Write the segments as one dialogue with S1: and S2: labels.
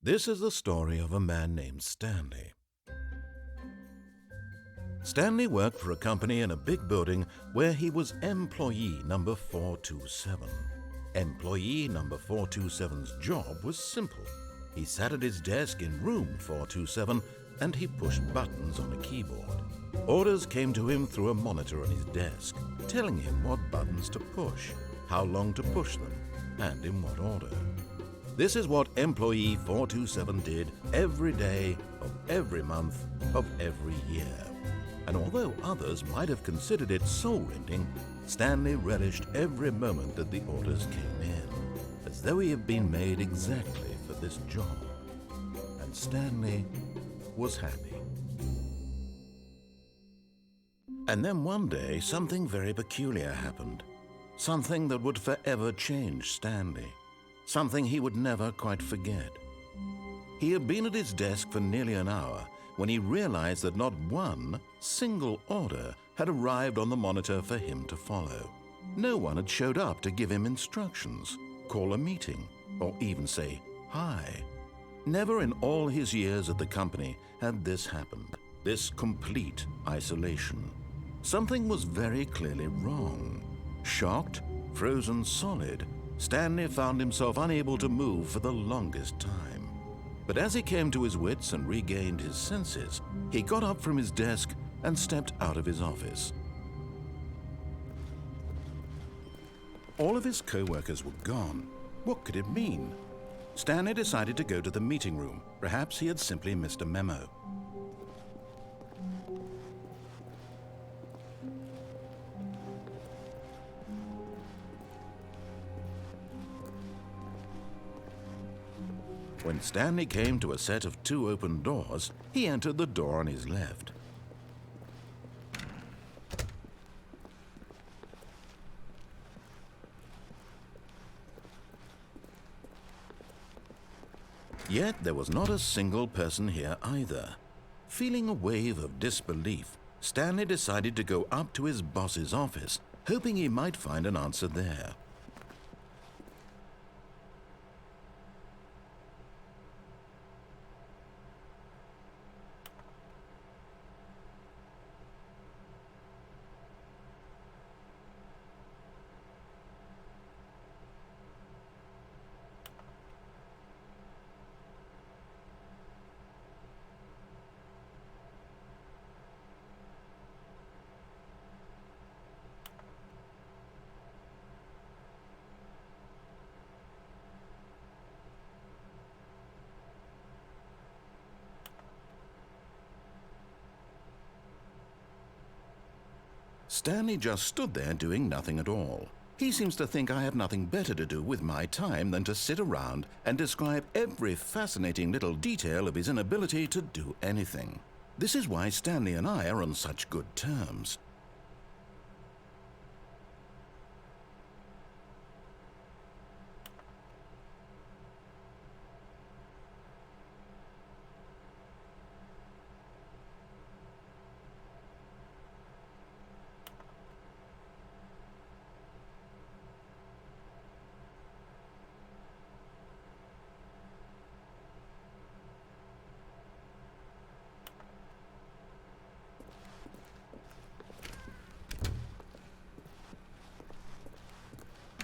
S1: This is the story of a man named Stanley. Stanley worked for a company in a big building where he was employee number 427. Employee number 427's job was simple. He sat at his desk in room 427 and he pushed buttons on a keyboard. Orders came to him through a monitor on his desk, telling him what buttons to push, how long to push them, and in what order. This is what employee 427 did every day of every month of every year. And although others might have considered it soul-rending, Stanley relished every moment that the orders came in, as though he had been made exactly for this job. And Stanley was happy. And then one day, something very peculiar happened. Something that would forever change Stanley. Something he would never quite forget. He had been at his desk for nearly an hour when he realized that not one single order had arrived on the monitor for him to follow. No one had showed up to give him instructions, call a meeting, or even say hi. Never in all his years at the company had this happened, this complete isolation. Something was very clearly wrong. Shocked, frozen solid, Stanley found himself unable to move for the longest time. But as he came to his wits and regained his senses, he got up from his desk and stepped out of his office. All of his co-workers were gone. What could it mean? Stanley decided to go to the meeting room. Perhaps he had simply missed a memo. When Stanley came to a set of 2 open doors, he entered the door on his left. Yet there was not a single person here either. Feeling a wave of disbelief, Stanley decided to go up to his boss's office, hoping he might find an answer there. Stanley just stood there doing nothing at all. He seems to think I have nothing better to do with my time than to sit around and describe every fascinating little detail of his inability to do anything. This is why Stanley and I are on such good terms.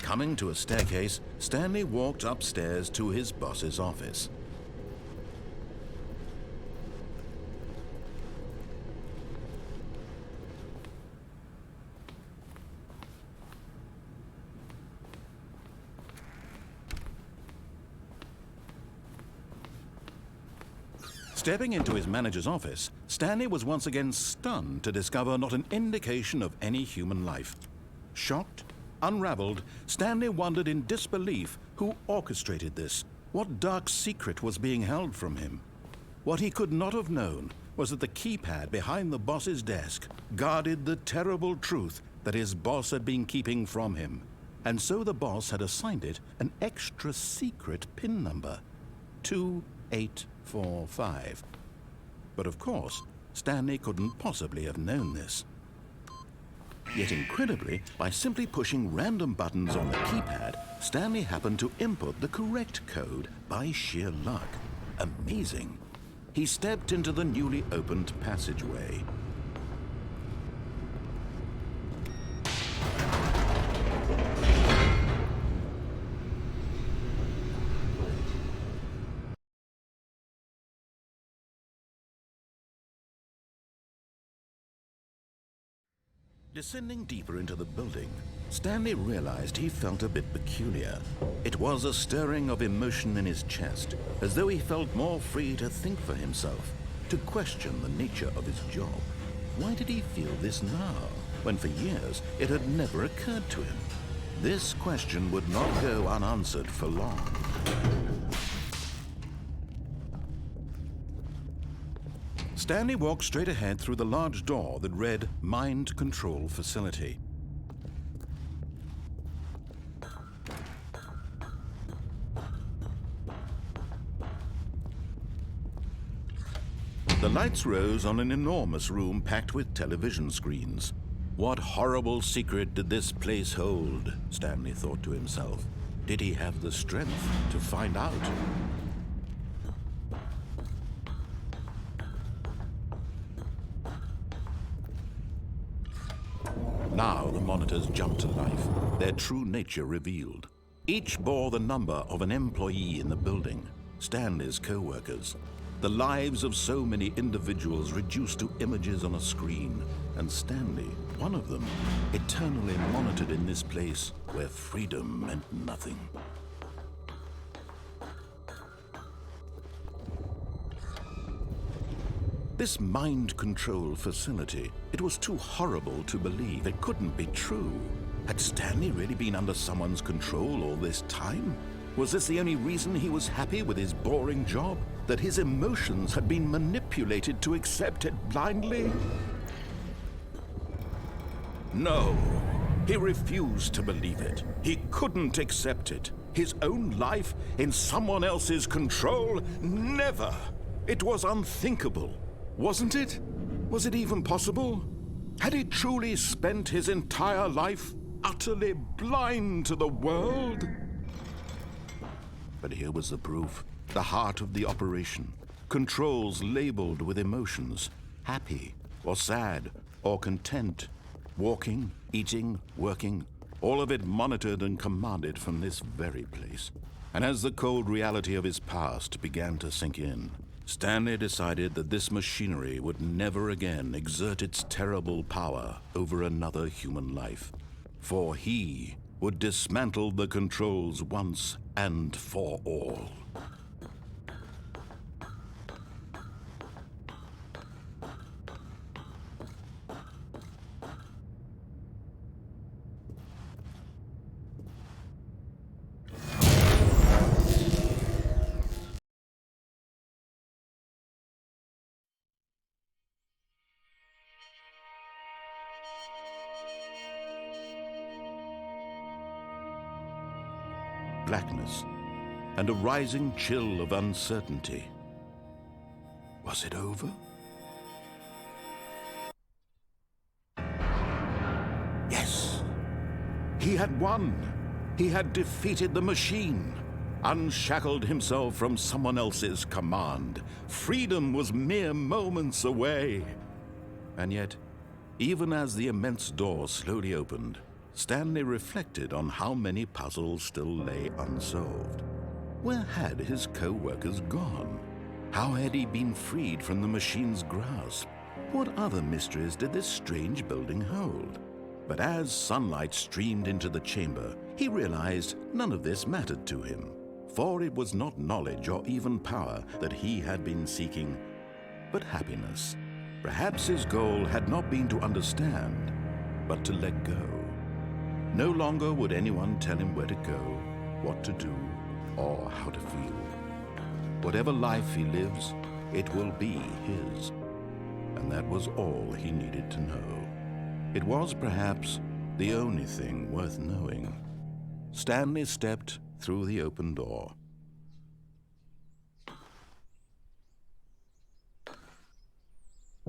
S1: Coming to a staircase, Stanley walked upstairs to his boss's office. Stepping into his manager's office, Stanley was once again stunned to discover not an indication of any human life. Shocked, unraveled, Stanley wondered in disbelief who orchestrated this. What dark secret was being held from him? What he could not have known was that the keypad behind the boss's desk guarded the terrible truth that his boss had been keeping from him. And so the boss had assigned it an extra secret PIN number, 2845. But of course, Stanley couldn't possibly have known this. Yet incredibly, by simply pushing random buttons on the keypad, Stanley happened to input the correct code by sheer luck. Amazing. He stepped into the newly opened passageway. Descending deeper into the building, Stanley realized he felt a bit peculiar. It was a stirring of emotion in his chest, as though he felt more free to think for himself, to question the nature of his job. Why did he feel this now, when for years it had never occurred to him? This question would not go unanswered for long. Stanley walked straight ahead through the large door that read Mind Control Facility. The lights rose on an enormous room packed with television screens. What horrible secret did this place hold? Stanley thought to himself. Did he have the strength to find out? Now the monitors jumped to life, their true nature revealed. Each bore the number of an employee in the building, Stanley's co-workers. The lives of so many individuals reduced to images on a screen, and Stanley, one of them, eternally monitored in this place where freedom meant nothing. This mind control facility, it was too horrible to believe. It couldn't be true. Had Stanley really been under someone's control all this time? Was this the only reason he was happy with his boring job? That his emotions had been manipulated to accept it blindly? No, he refused to believe it. He couldn't accept it. His own life in someone else's control? Never! It was unthinkable. Wasn't it? Was it even possible? Had he truly spent his entire life utterly blind to the world? But here was the proof. The heart of the operation. Controls labeled with emotions. Happy, or sad, or content. Walking, eating, working. All of it monitored and commanded from this very place. And as the cold reality of his past began to sink in, Stanley decided that this machinery would never again exert its terrible power over another human life. For he would dismantle the controls once and for all. Blackness, and a rising chill of uncertainty. Was it over? Yes! He had won! He had defeated the machine, unshackled himself from someone else's command. Freedom was mere moments away. And yet, even as the immense door slowly opened, Stanley reflected on how many puzzles still lay unsolved. Where had his co-workers gone? How had he been freed from the machine's grasp? What other mysteries did this strange building hold? But as sunlight streamed into the chamber, he realized none of this mattered to him, for it was not knowledge or even power that he had been seeking, but happiness. Perhaps his goal had not been to understand, but to let go. No longer would anyone tell him where to go, what to do, or how to feel. Whatever life he lives, it will be his. And that was all he needed to know. It was perhaps the only thing worth knowing. Stanley stepped through the open door.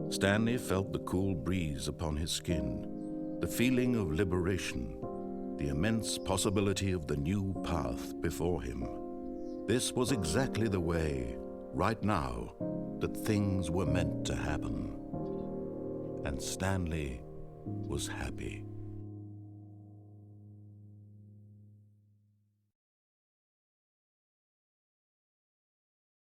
S1: Stanley felt the cool breeze upon his skin, the feeling of liberation, the immense possibility of the new path before him. This was exactly the way right now that things were meant to happen. And Stanley was happy.